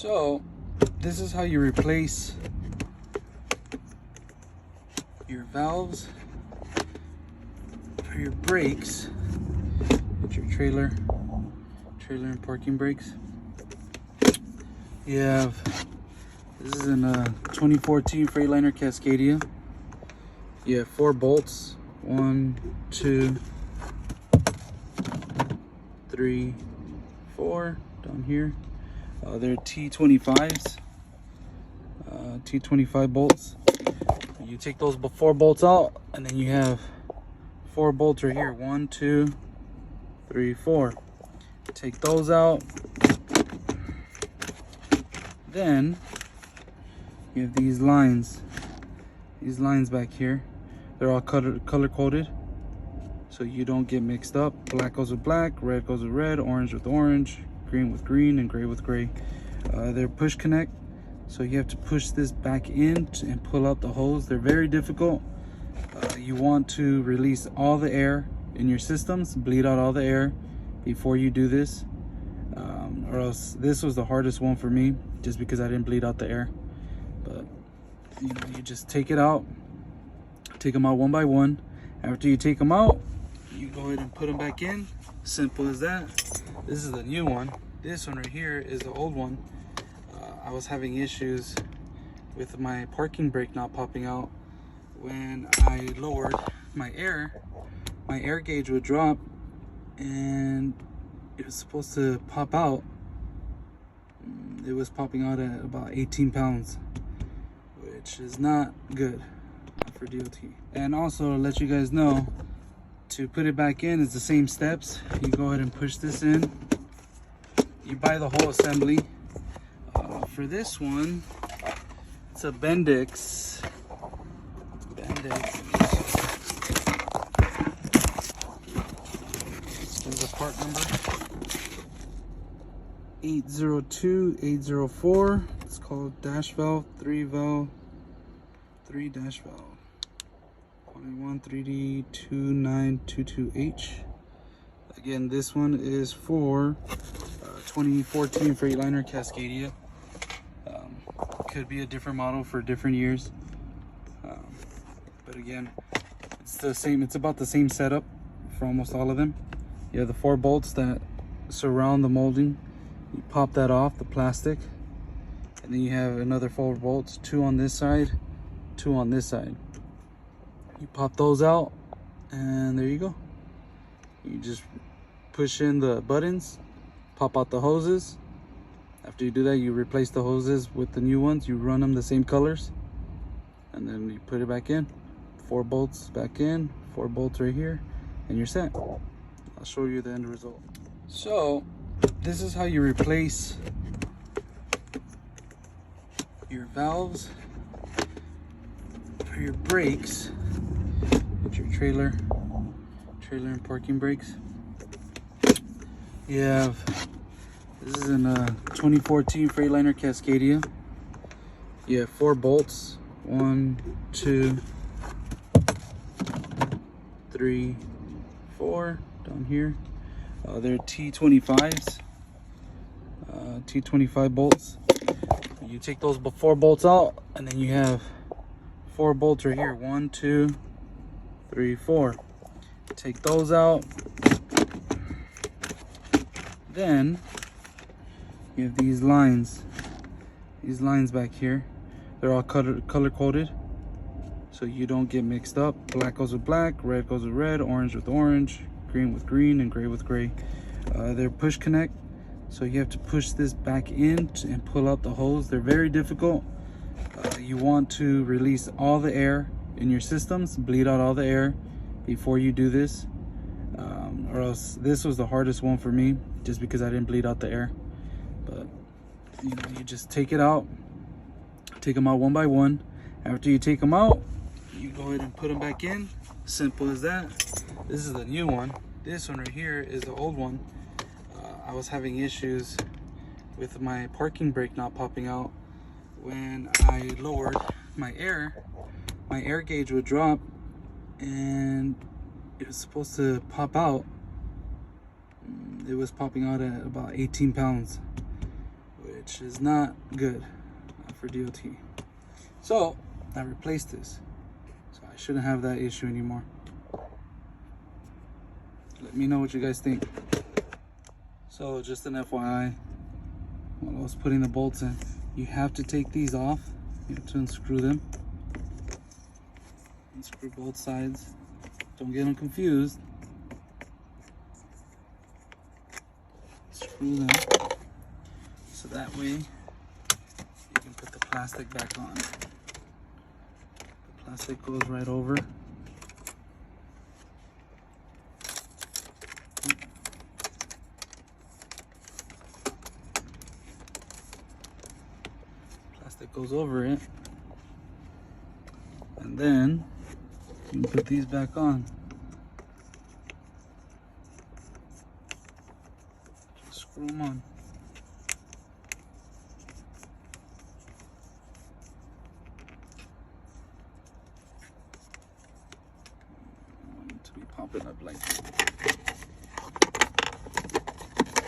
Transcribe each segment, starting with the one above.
So this is how you replace your valves for your brakes with your trailer and parking brakes. You have, this is in a 2014 Freightliner Cascadia. You have 4 bolts, 1, 2, 3, 4 down here. They're T25s, T25 bolts. You take those 4 bolts out, and then you have 4 bolts right here. 1, 2, 3, 4. Take those out. Then you have these lines back here. They're all color coded, so you don't get mixed up. Black goes with black, red goes with red, orange with orange, green with green, and gray with gray. They're push connect, so you have to push this back in and pull out the hose. They're very difficult. You want to release all the air in your systems, bleed out all the air before you do this, or else this was the hardest one for me, just because I didn't bleed out the air. But you just take it out, take them out one by one. After you take them out, you go ahead and put them back in. Simple as that. This is the new one. This one right here is the old one. I was having issues with my parking brake not popping out. When I lowered my air gauge would drop, and it was supposed to pop out. It was popping out at about 18 pounds, which is not good for DOT. And also, to let you guys know, to put it back in is the same steps. You go ahead and push this in. You buy the whole assembly. For this one, it's a Bendix. There's a part number 802804. It's called dash valve, 3 dash valve. 3D2922H. Again, this one is for 2014 Freightliner Cascadia. Could be a different model for different years, but again, it's the same. It's about the same setup for almost all of them. You have the 4 bolts that surround the molding. You pop that off, the plastic, and then you have another 4 bolts, 2 on this side, 2 on this side. You pop those out, and there you go. You just push in the buttons, pop out the hoses. After you do that, you replace the hoses with the new ones. You run them the same colors, and then you put it back in. 4 bolts back in, 4 bolts right here, and you're set. I'll show you the end result. So this is how you replace your valves for your brakes with your trailer and parking brakes. You have, this is in a 2014 Freightliner Cascadia. You have 4 bolts, 1, 2, 3, 4 down here. They're T25s, T25 bolts. You take those 4 bolts out, and then you have 4 bolts right here. 1, 2, 3, 4. Take those out. Then you have these lines back here. They're all color coded, so you don't get mixed up. Black goes with black, red goes with red, orange with orange, green with green, and gray with gray. They're push connect, so you have to push this back in and pull out the hose. They're very difficult. You want to release all the air in your systems, bleed out all the air before you do this, or else this was the hardest one for me, just because I didn't bleed out the air. But you just take it out, take them out one by one. After you take them out, you go ahead and put them back in. Simple as that. This is the new one. This one right here is the old one. I was having issues with my parking brake not popping out. When I lowered my air gauge would drop, and it was supposed to pop out. It was popping out at about 18 pounds, which is not good for DOT. So I replaced this, so I shouldn't have that issue anymore. Let me know what you guys think. So just an FYI, while I was putting the bolts in, you have to take these off. You have to unscrew them. Unscrew both sides. Don't get them confused. Screw them. So that way you can put the plastic back on. The plastic goes right over. Plastic goes over it. And then you can put these back on. Just screw them on. I want it to be popping up like that.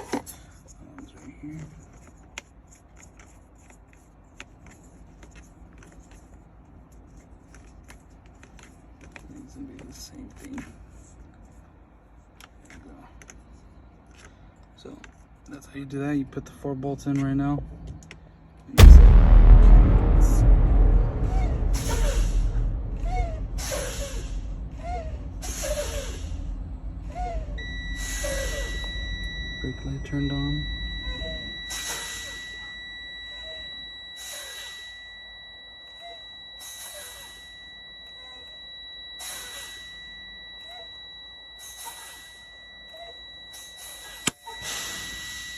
That one's right here. These will be the same thing. There you go. So that's how you do that. You put the 4 bolts in right now. Brake light turned on.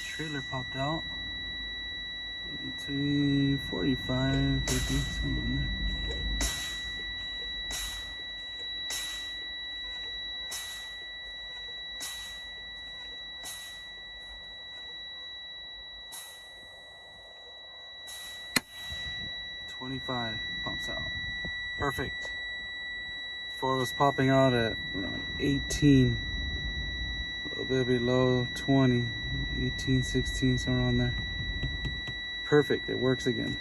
Trailer popped out. It's 45, 50, somewhere in there. $25 pops out. Perfect. Before it was popping out at around 18. A little bit below 20. 18, 16, somewhere on there. Perfect, it works again.